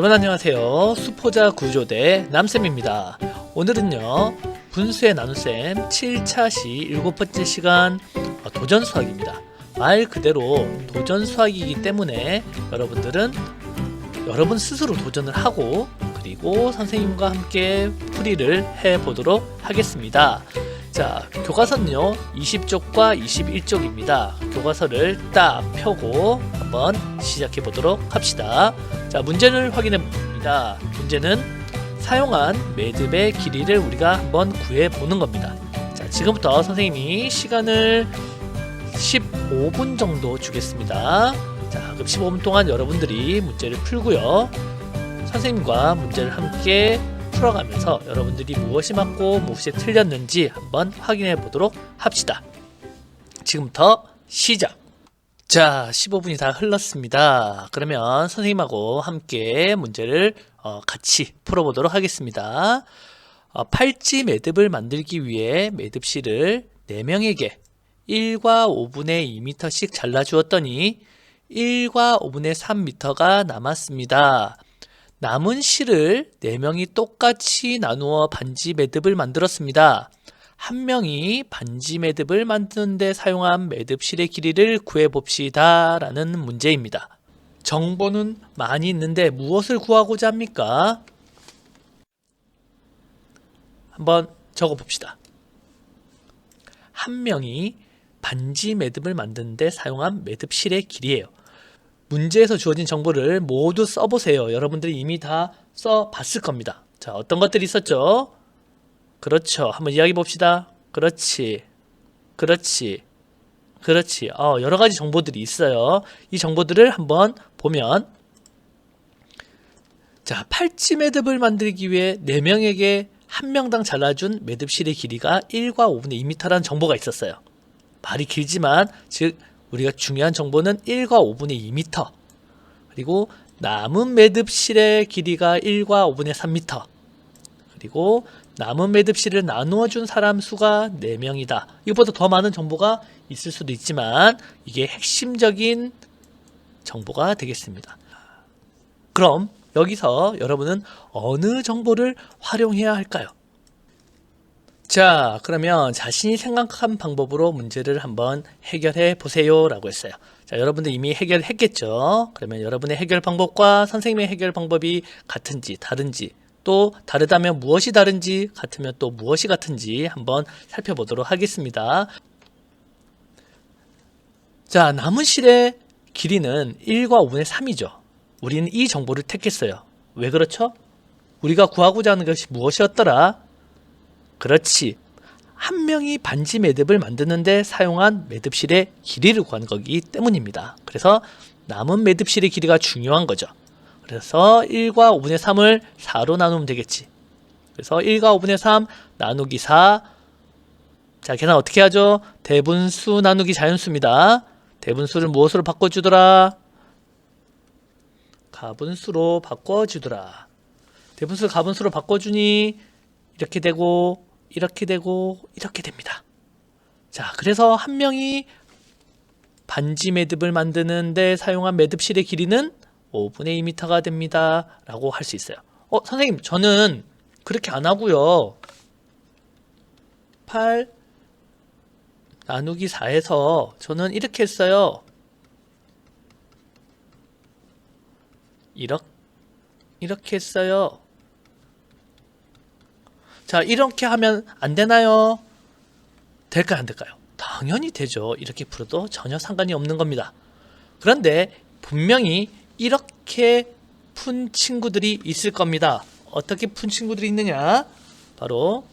여러분 안녕하세요. 수포자 구조대 남쌤입니다. 오늘은요 분수의 나눗셈 7차 시 7번째 시간 도전 수학입니다. 말 그대로 도전 수학이기 때문에 여러분들은 여러분 스스로 도전을 하고 그리고 선생님과 함께 풀이를 해보도록 하겠습니다. 자, 교과서는요 20쪽과 21쪽입니다. 교과서를 딱 펴고 한번 시작해 보도록 합시다. 자, 문제를 확인해 봅니다. 문제는 사용한 매듭의 길이를 우리가 한번 구해 보는 겁니다. 자, 지금부터 선생님이 시간을 15분 정도 주겠습니다. 자, 그럼 15분 동안 여러분들이 문제를 풀고요. 선생님과 문제를 함께 풀어가면서 여러분들이 무엇이 맞고 무엇이 틀렸는지 한번 확인해 보도록 합시다. 지금부터 시작! 자, 15분이 다 흘렀습니다. 그러면 선생님하고 함께 문제를 같이 풀어보도록 하겠습니다. 팔찌 매듭을 만들기 위해 매듭실을 4명에게 1과 5분의 2m씩 잘라주었더니 1과 5분의 3m가 남았습니다. 남은 실을 4명이 똑같이 나누어 반지 매듭을 만들었습니다. 한 명이 반지 매듭을 만드는 데 사용한 매듭실의 길이를 구해봅시다 라는 문제입니다. 정보는 많이 있는데 무엇을 구하고자 합니까? 한번 적어봅시다. 한 명이 반지 매듭을 만드는 데 사용한 매듭실의 길이에요. 문제에서 주어진 정보를 모두 써보세요. 여러분들이 이미 다 써봤을 겁니다. 자, 어떤 것들이 있었죠? 그렇죠. 한번 이야기해 봅시다. 그렇지. 여러 가지 정보들이 있어요. 이 정보들을 한번 보면, 자, 팔찌 매듭을 만들기 위해 4명에게 한 명당 잘라준 매듭실의 길이가 1과 5분의 2m라는 정보가 있었어요. 말이 길지만, 즉 우리가 중요한 정보는 1과 5분의 2m, 그리고 남은 매듭실의 길이가 1과 5분의 3m, 그리고 남은 매듭실을 나누어 준 사람 수가 4명이다. 이것보다 더 많은 정보가 있을 수도 있지만 이게 핵심적인 정보가 되겠습니다. 그럼 여기서 여러분은 어느 정보를 활용해야 할까요? 자, 그러면 자신이 생각한 방법으로 문제를 한번 해결해 보세요 라고 했어요. 자, 여러분들 이미 해결했겠죠? 그러면 여러분의 해결 방법과 선생님의 해결 방법이 같은지 다른지, 또 다르다면 무엇이 다른지, 같으면 또 무엇이 같은지 한번 살펴보도록 하겠습니다. 자, 남은 실의 길이는 1과 5분의 3이죠. 우리는 이 정보를 택했어요. 왜 그렇죠? 우리가 구하고자 하는 것이 무엇이었더라? 그렇지. 한 명이 반지 매듭을 만드는데 사용한 매듭실의 길이를 구한 거기 때문입니다. 그래서 남은 매듭실의 길이가 중요한 거죠. 그래서 1과 5분의 3을 4로 나누면 되겠지. 그래서 1과 5분의 3 나누기 4. 자, 계산 어떻게 하죠? 대분수 나누기 자연수입니다. 대분수를 무엇으로 바꿔주더라? 가분수로 바꿔주더라. 대분수를 가분수로 바꿔주니 이렇게 되고 이렇게 되고 이렇게 됩니다. 자, 그래서 한 명이 반지 매듭을 만드는데 사용한 매듭실의 길이는 5분의 2m가 됩니다 라고 할 수 있어요. 선생님, 저는 그렇게 안 하고요. 8 나누기 4에서 저는 이렇게 했어요. 이렇게 했어요. 자, 이렇게 하면 안 되나요? 될까요, 안 될까요? 당연히 되죠. 이렇게 풀어도 전혀 상관이 없는 겁니다. 그런데 분명히 이렇게 푼 친구들이 있을 겁니다. 어떻게 푼 친구들이 있느냐? 바로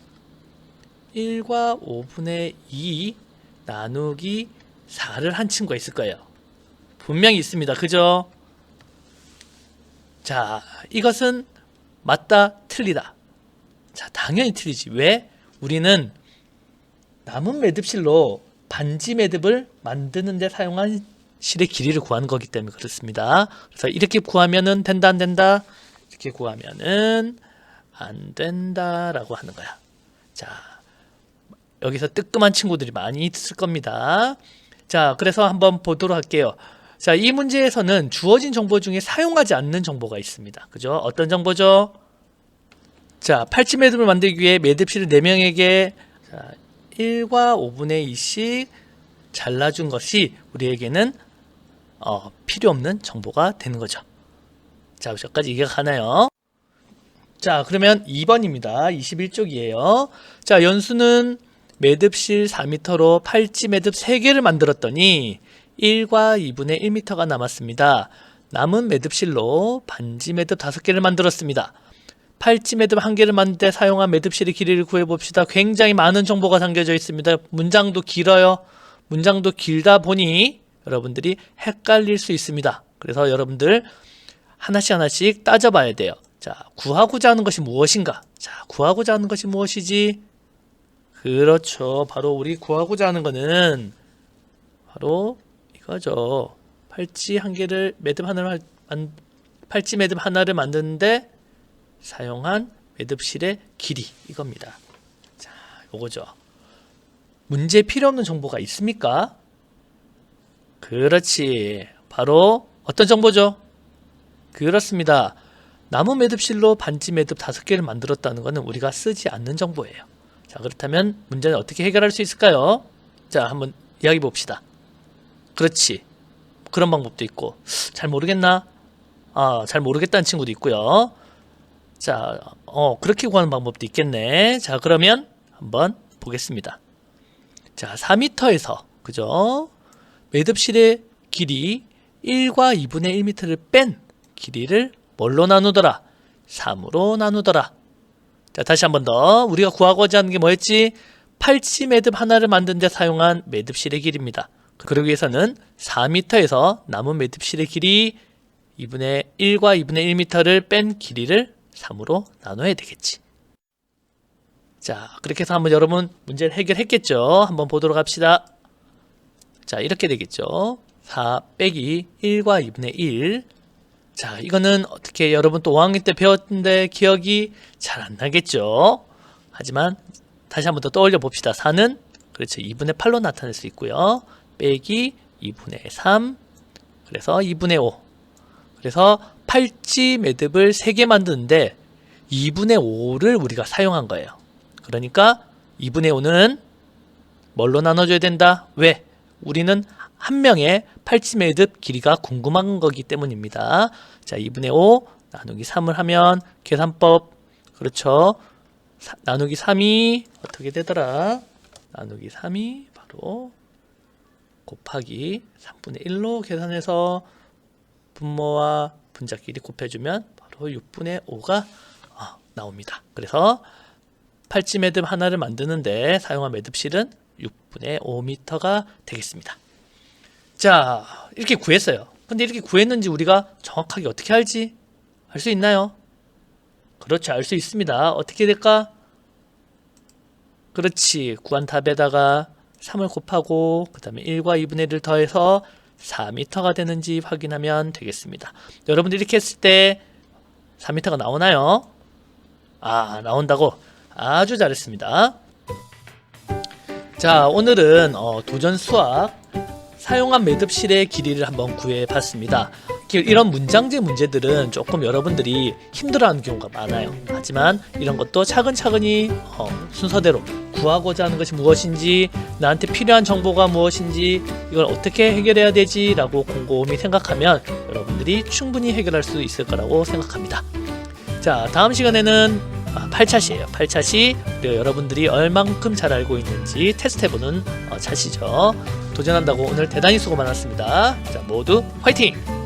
1과 5분의 2 나누기 4를 한 친구가 있을 거예요. 분명히 있습니다. 그죠? 자, 이것은 맞다, 틀리다. 자, 당연히 틀리지. 왜? 우리는 남은 매듭실로 반지 매듭을 만드는 데 사용한 실의 길이를 구하는 거기 때문에 그렇습니다. 그래서 이렇게 구하면은 된다, 안 된다? 이렇게 구하면은 안 된다 라고 하는 거야. 자, 여기서 뜨끔한 친구들이 많이 있을 겁니다. 자, 그래서 한번 보도록 할게요. 자, 이 문제에서는 주어진 정보 중에 사용하지 않는 정보가 있습니다. 그죠? 어떤 정보죠? 자, 팔찌 매듭을 만들기 위해 매듭실을 4명에게 1과 5분의 2씩 잘라준 것이 우리에게는 필요 없는 정보가 되는 거죠. 자, 여기까지 이해가 가나요? 자, 그러면 2번입니다. 21쪽이에요. 자, 연수는 매듭실 4m로 팔찌 매듭 3개를 만들었더니 1과 2분의 1m가 남았습니다. 남은 매듭실로 반지 매듭 5개를 만들었습니다. 팔찌 매듭 1개를 만들 때 사용한 매듭실의 길이를 구해봅시다. 굉장히 많은 정보가 담겨져 있습니다. 문장도 길어요. 문장도 길다 보니 여러분들이 헷갈릴 수 있습니다. 그래서 여러분들 하나씩 따져봐야 돼요. 자, 구하고자 하는 것이 무엇인가? 자, 구하고자 하는 것이 무엇이지? 그렇죠. 바로 우리 구하고자 하는 거는 바로 이거죠. 팔찌 매듭 하나를 만드는데 사용한 매듭실의 길이, 이겁니다. 자, 요거죠. 문제에 필요 없는 정보가 있습니까? 그렇지. 바로 어떤 정보죠? 그렇습니다. 나무 매듭실로 반지 매듭 5개를 만들었다는 것은 우리가 쓰지 않는 정보예요. 자, 그렇다면 문제는 어떻게 해결할 수 있을까요? 자, 한번 이야기 봅시다. 그렇지. 그런 방법도 있고. 잘 모르겠나? 잘 모르겠다는 친구도 있고요. 자, 그렇게 구하는 방법도 있겠네. 자, 그러면 한번 보겠습니다. 자, 4m에서, 그죠? 매듭실의 길이 1과 2분의 1m를 뺀 길이를 뭘로 나누더라? 3으로 나누더라. 자, 다시 한번 더. 우리가 구하고자 하는 게 뭐였지? 팔찌 매듭 하나를 만드는 데 사용한 매듭실의 길이입니다. 그러기 위해서는 4m에서 남은 매듭실의 길이 1과 2분의 1m를 뺀 길이를 3으로 나눠야 되겠지. 자, 그렇게 해서 한번 여러분 문제를 해결했겠죠? 한번 보도록 합시다. 자, 이렇게 되겠죠? 4 빼기 1과 2분의 1. 자, 이거는 어떻게 여러분 또 5학년 때 배웠는데 기억이 잘 안 나겠죠? 하지만 다시 한번 더 떠올려 봅시다. 4는 그렇죠. 2분의 8로 나타낼 수 있고요. 빼기 2분의 3. 그래서 2분의 5. 그래서 팔찌 매듭을 3개 만드는데 2분의 5를 우리가 사용한 거예요. 그러니까 2분의 5는 뭘로 나눠줘야 된다? 왜? 우리는 한 명의 팔찌 매듭 길이가 궁금한 거기 때문입니다. 자, 2분의 5 나누기 3을 하면 계산법, 그렇죠. 나누기 3이 어떻게 되더라? 나누기 3이 바로 곱하기 3분의 1로 계산해서 분모와 분자끼리 곱해주면 바로 6분의 5가 나옵니다. 그래서 팔찌 매듭 하나를 만드는데 사용한 매듭실은 6분의 5m가 되겠습니다. 자, 이렇게 구했어요. 근데 이렇게 구했는지 우리가 정확하게 어떻게 알지? 알 수 있나요? 그렇죠. 알 수 있습니다. 어떻게 될까? 그렇지. 구한 답에다가 3을 곱하고 그 다음에 1과 2분의 1을 더해서 4m가 되는지 확인하면 되겠습니다. 여러분들 이렇게 했을 때 4m가 나오나요? 나온다고? 아주 잘했습니다. 자, 오늘은 도전 수학 사용한 매듭실의 길이를 한번 구해봤습니다. 이런 문장제 문제들은 조금 여러분들이 힘들어하는 경우가 많아요. 하지만 이런 것도 차근차근히 순서대로 구하고자 하는 것이 무엇인지, 나한테 필요한 정보가 무엇인지, 이걸 어떻게 해결해야 되지 라고 곰곰이 생각하면 여러분들이 충분히 해결할 수 있을 거라고 생각합니다. 자, 다음 시간에는 8차시예요. 8차시 여러분들이 얼만큼 잘 알고 있는지 테스트해보는 차시죠. 도전한다고 오늘 대단히 수고 많았습니다. 자, 모두 화이팅!